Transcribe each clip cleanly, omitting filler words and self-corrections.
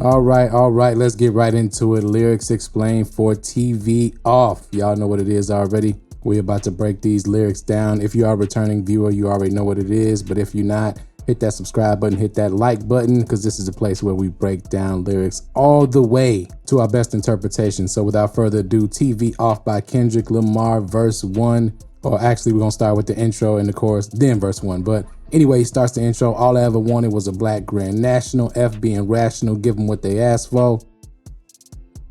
All right, let's get right into it. Lyrics explained for TV off. Y'all know what it is already. We're about to break these lyrics down. If you are a returning viewer, you already know what it is. But if you're not, hit that subscribe button, hit that like button, because this is a place where we break down lyrics all the way to our best interpretation. So without further ado, TV Off by Kendrick Lamar, verse 1. Or actually, we're gonna start with the intro and the chorus, then verse 1. But anyway, he starts the intro. All I ever wanted was a black grand national. F being rational, give them what they asked for.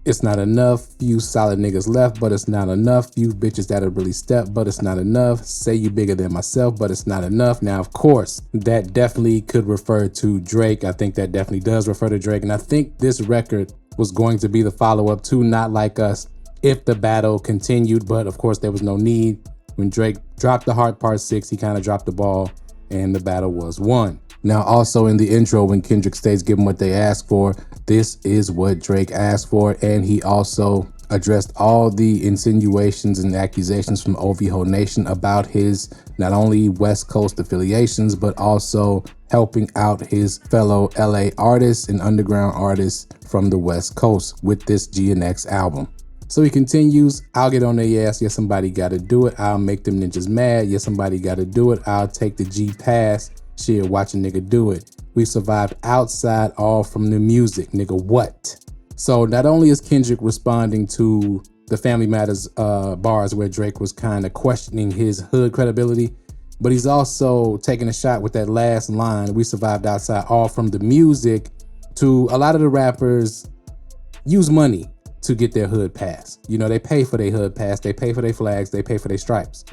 It's not enough. Few solid niggas left, but it's not enough. Few bitches that'll really step, but it's not enough. Say you bigger than myself, but it's not enough. Now, of course, that definitely could refer to Drake. I think that definitely does refer to Drake. And I think this record was going to be the follow-up to Not Like Us if the battle continued. But of course, there was no need. When Drake dropped the Heart Part 6, he kind of dropped the ball and the battle was won. Now, also in the intro, when Kendrick states, give them what they asked for, this is what Drake asked for. And he also addressed all the insinuations and accusations from OVO Nation about his not only West Coast affiliations, but also helping out his fellow LA artists and underground artists from the West Coast with this GNX album. So he continues, I'll get on their ass, yeah, somebody gotta do it. I'll make them ninjas mad, yeah, somebody gotta do it. I'll take the G pass, shit, watch a nigga do it. We survived outside all from the music, nigga, what? So not only is Kendrick responding to the Family Matters bars where Drake was kind of questioning his hood credibility, but he's also taking a shot with that last line, we survived outside all from the music, to a lot of the rappers use money to get their hood pass. You know, they pay for their hood pass, they pay for their flags, they pay for their stripes.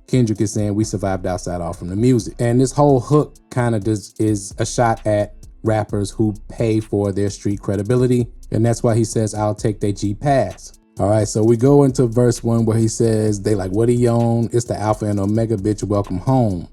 Kendrick is saying we survived outside all from the music. And this whole hook kind of is a shot at rappers who pay for their street credibility. And that's why he says, I'll take their G pass. All right, so we go into verse 1 where he says, they like, what he own? It's the Alpha and Omega, bitch, welcome home.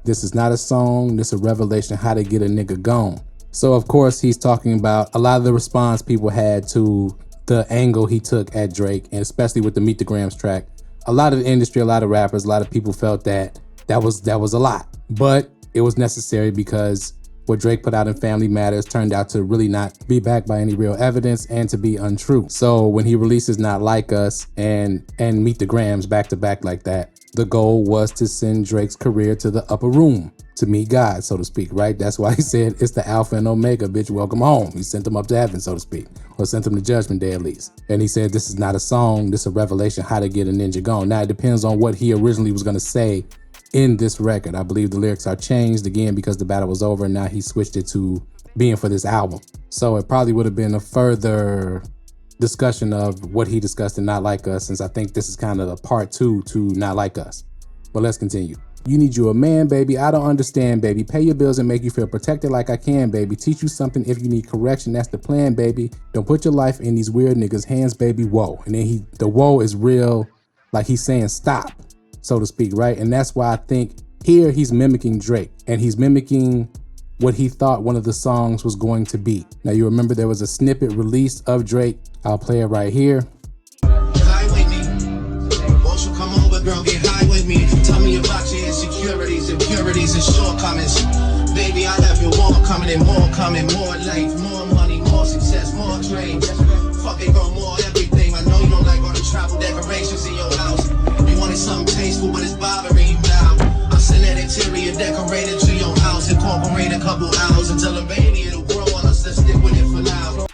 This is not a song, this is a revelation how to get a nigga gone. So of course he's talking about a lot of the response people had to the angle he took at Drake, and especially with the Meet the Grams track. A lot of the industry, a lot of rappers, a lot of people felt that was a lot, but it was necessary because what Drake put out in Family Matters turned out to really not be backed by any real evidence and to be untrue. So when he releases Not Like Us and Meet the Grams back to back like that, the goal was to send Drake's career to the upper room, to meet God, so to speak, right? That's why he said it's the Alpha and Omega, bitch, welcome home. He sent them up to heaven, so to speak, or sent them to Judgment Day at least. And he said this is not a song, this is a revelation how to get a ninja gone. Now it depends on what he originally was gonna say in this record. I believe the lyrics are changed again because the battle was over and now he switched it to being for this album. So it probably would have been a further discussion of what he discussed in Not Like Us, since I think this is kind of the part 2 to Not Like Us. But let's continue. You need you a man, baby. I don't understand, baby. Pay your bills and make you feel protected like I can, baby. Teach you something if you need correction. That's the plan, baby. Don't put your life in these weird niggas' hands, baby. Whoa. And then the whoa is real, like he's saying stop, so to speak, right? And that's why I think here he's mimicking Drake, and he's mimicking what he thought one of the songs was going to be. Now you remember there was a snippet released of Drake. I'll play it right here. High with me. Won't you come over, girl, get high with me. Tell me about your insecurities, impurities, and shortcomings. Baby, I have you all coming and more coming. More life, more money, more success, more dream. Fuck it, girl, more everything. I know you don't like all the travel decorations in your house. You wanted something tasteful, but it's bothering you now. I'll send that interior decorated to your house. Incorporate a couple hours until the baby it'll grow on us. Let's stick with it for now.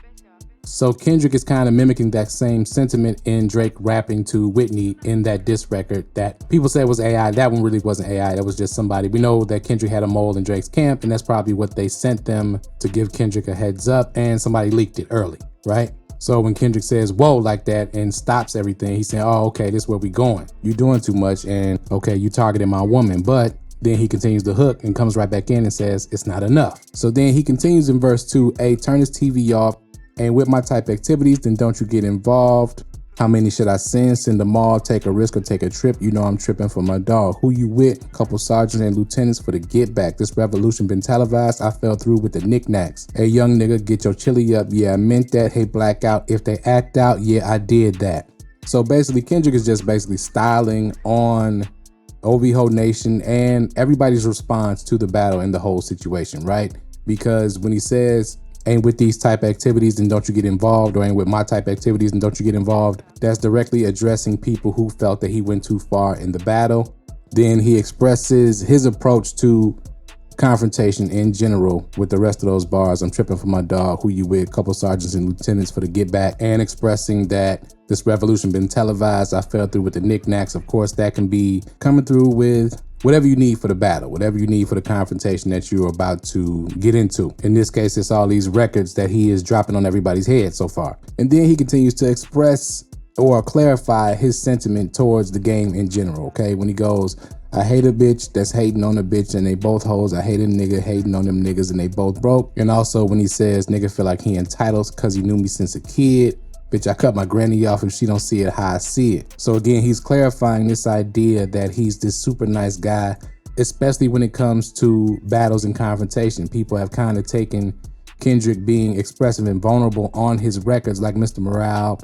So Kendrick is kind of mimicking that same sentiment in Drake rapping to Whitney in that diss record that people said was AI. That one really wasn't AI. That was just somebody. We know that Kendrick had a mole in Drake's camp, and that's probably what they sent them to give Kendrick a heads up, and somebody leaked it early, right? So when Kendrick says, whoa, like that and stops everything, he's saying, oh, okay, this is where we going. You doing too much, and okay, you targeting my woman. But then he continues the hook and comes right back in and says, it's not enough. So then he continues in verse 2, hey, turn his TV off. And with my type activities, then don't you get involved. How many should I send? Send them all, take a risk or take a trip. You know I'm tripping for my dog. Who you with? Couple sergeants and lieutenants for the get back. This revolution been televised. I fell through with the knickknacks. Hey young nigga, get your chili up. Yeah, I meant that. Hey blackout, if they act out, yeah, I did that. So basically Kendrick is just basically styling on OVO Nation, and everybody's response to the battle and the whole situation, right? Because when he says, ain't with these type activities, then don't you get involved, or ain't with my type activities, then don't you get involved, that's directly addressing people who felt that he went too far in the battle. Then he expresses his approach to confrontation in general with the rest of those bars. I'm tripping for my dog, who you with, couple sergeants and lieutenants for the get back, and expressing that this revolution been televised. I fell through with the knickknacks. Of course, that can be coming through with whatever you need for the battle, whatever you need for the confrontation that you're about to get into. In this case, it's all these records that he is dropping on everybody's head so far. And then he continues to express or clarify his sentiment towards the game in general, okay? When he goes, I hate a bitch that's hating on a bitch and they both hoes. I hate a nigga hating on them niggas and they both broke. And also when he says, nigga feel like he entitled cause he knew me since a kid. Bitch, I cut my granny off if she don't see it how I see it. So again, he's clarifying this idea that he's this super nice guy, especially when it comes to battles and confrontation. People have kind of taken Kendrick being expressive and vulnerable on his records, like Mr. Morale,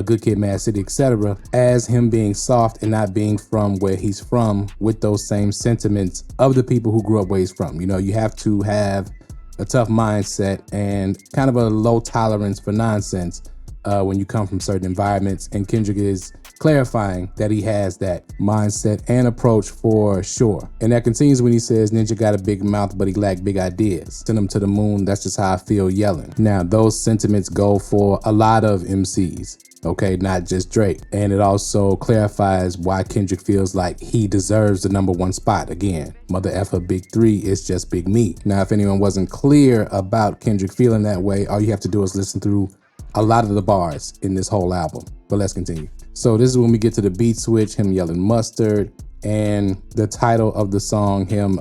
Good Kid, Mad City, etc., as him being soft and not being from where he's from, with those same sentiments of the people who grew up where he's from. You know, you have to have a tough mindset and kind of a low tolerance for nonsense when you come from certain environments. And Kendrick is clarifying that he has that mindset and approach for sure. And that continues when he says, Ninja got a big mouth, but he lacked big ideas. Send him to the moon, that's just how I feel yelling. Now, those sentiments go for a lot of MCs. Okay, not just Drake. And it also clarifies why Kendrick feels like he deserves the #1 spot. Again, mother effer Big 3 is just Big Me. Now, if anyone wasn't clear about Kendrick feeling that way, all you have to do is listen through a lot of the bars in this whole album. But let's continue. So this is when we get to the beat switch, him yelling mustard, and the title of the song, him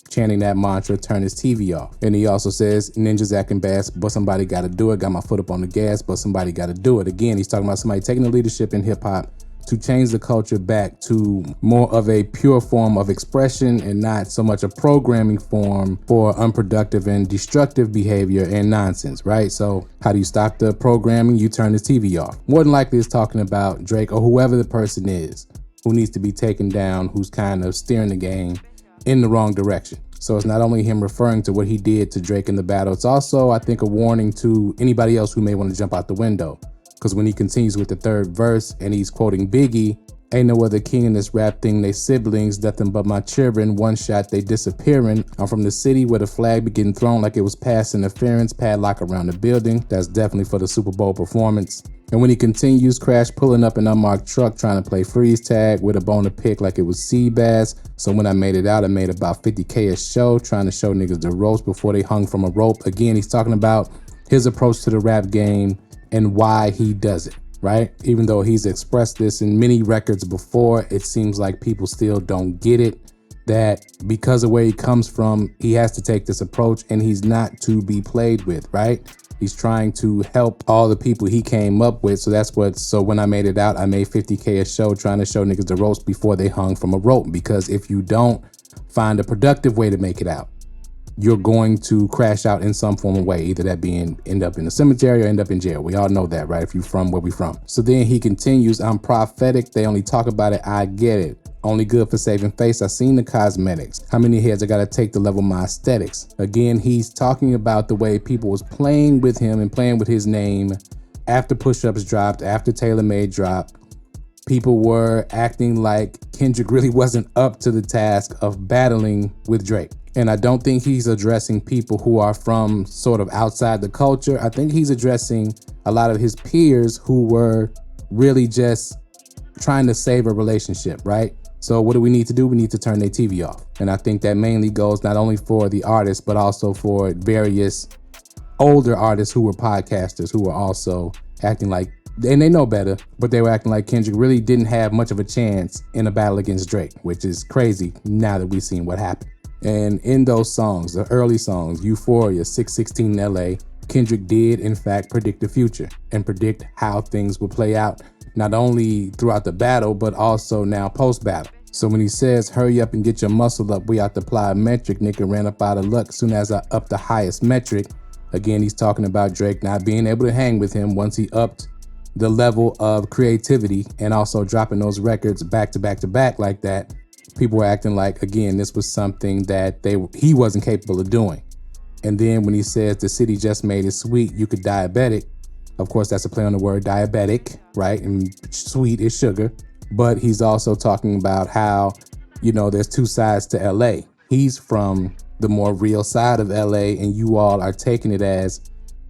chanting that mantra, turn his TV off. And he also says, ninjas acting bad, but somebody gotta do it. Got my foot up on the gas, but somebody gotta do it. Again, he's talking about somebody taking the leadership in hip hop to change the culture back to more of a pure form of expression and not so much a programming form for unproductive and destructive behavior and nonsense, right? So how do you stop the programming? You turn his TV off. More than likely it's talking about Drake or whoever the person is who needs to be taken down, who's kind of steering the game in the wrong direction. So it's not only him referring to what he did to Drake in the battle, it's also, I think, a warning to anybody else who may want to jump out the window. Because when he continues with the third verse and he's quoting Biggie, ain't no other king in this rap thing, they siblings, nothing but my children, one shot, they disappearing. I'm from the city where the flag be getting thrown like it was past interference, padlock around the building. That's definitely for the Super Bowl performance. And when he continues, Crash pulling up an unmarked truck trying to play freeze tag with a bone to pick like it was sea bass. So when I made it out, I made about 50K a show, trying to show niggas the ropes before they hung from a rope. Again, he's talking about his approach to the rap game and why he does it, right? Even though he's expressed this in many records before, it seems like people still don't get it, that because of where he comes from, he has to take this approach and he's not to be played with, right? He's trying to help all the people he came up with. So when I made it out, I made 50K a show, trying to show niggas the ropes before they hung from a rope. Because if you don't find a productive way to make it out, you're going to crash out in some form of way, either that being end up in the cemetery or end up in jail. We all know that, right? If you're from where we from. So then he continues, I'm prophetic. They only talk about it. I get it. Only good for saving face. I seen the cosmetics. How many heads I gotta take to level my aesthetics? Again, he's talking about the way people was playing with him and playing with his name after Push-Ups dropped, after Taylor Made dropped. People were acting like Kendrick really wasn't up to the task of battling with Drake. And I don't think he's addressing people who are from sort of outside the culture. I think he's addressing a lot of his peers who were really just trying to save a relationship, right? So what do we need to do? We need to turn their TV off. And I think that mainly goes not only for the artists, but also for various older artists who were podcasters who were also acting like, and they know better, but they were acting like Kendrick really didn't have much of a chance in a battle against Drake, which is crazy now that we've seen what happened. And in those songs, the early songs, Euphoria, 616 LA, Kendrick did in fact predict the future and predict how things would play out, not only throughout the battle, but also now post-battle. So when he says, hurry up and get your muscle up, we out to apply a metric, nigga ran up out of luck soon as I upped the highest metric. Again, he's talking about Drake not being able to hang with him once he upped the level of creativity and also dropping those records back to back to back like that. people were acting like, again, this was something that he wasn't capable of doing. And then when he says the city just made it sweet, you could diabetic. Of course, that's a play on the word diabetic, right? And sweet is sugar. But he's also talking about how, you know, there's two sides to LA. He's from the more real side of LA, and you all are taking it as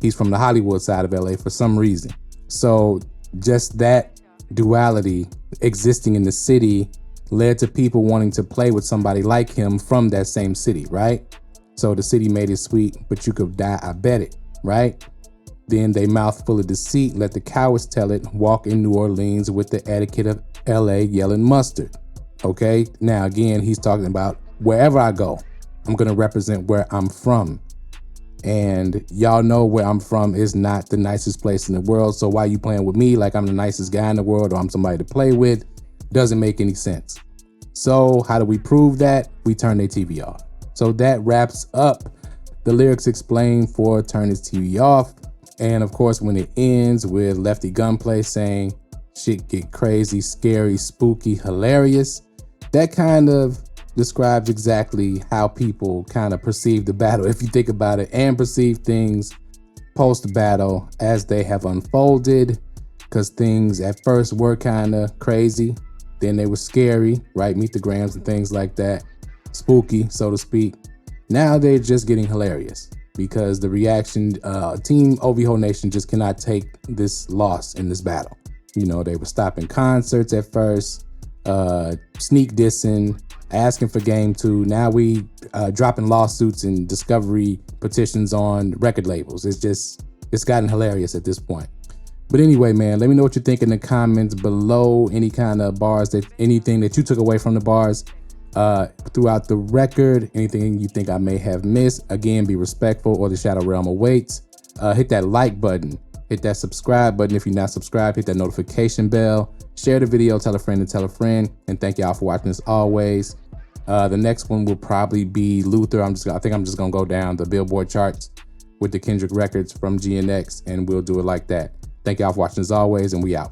he's from the Hollywood side of LA for some reason. So just that duality existing in the city led to people wanting to play with somebody like him from that same city, right? So the city made it sweet, but you could diabetic, right? Then they mouth full of deceit, let the cowards tell it, walk in New Orleans with the etiquette of LA yelling mustard. Okay, now again, he's talking about wherever I go, I'm gonna represent where I'm from. And y'all know where I'm from is not the nicest place in the world. So why you playing with me like I'm the nicest guy in the world or I'm somebody to play with? Doesn't make any sense. So how do we prove that? We turn their TV off. So that wraps up the lyrics explained for Turn His TV Off. And of course, when it ends with Lefty Gunplay saying shit get crazy, scary, spooky, hilarious, that kind of describes exactly how people kind of perceive the battle, if you think about it, and perceive things post-battle as they have unfolded, because things at first were kind of crazy, then they were scary, right? Meet the Grams and things like that, spooky, so to speak. Now they're just getting hilarious because the reaction, Team OVO Nation just cannot take this loss in this battle. You know, they were stopping concerts at first, sneak dissing, asking for game 2. Now we dropping lawsuits and discovery petitions on record labels. It's gotten hilarious at this point. But anyway, man, let me know what you think in the comments below. Any kind of bars, anything that you took away from the bars throughout the record, anything you think I may have missed. Again, be respectful or the Shadow Realm awaits. Hit that like button, hit that subscribe button if you're not subscribed, hit that notification bell, share the video, tell a friend and tell a friend, and thank y'all for watching as always. The next one will probably be Luther. I think I'm just gonna go down the Billboard charts with the Kendrick records from GNX, and we'll do it like that. Thank y'all for watching as always, and we out.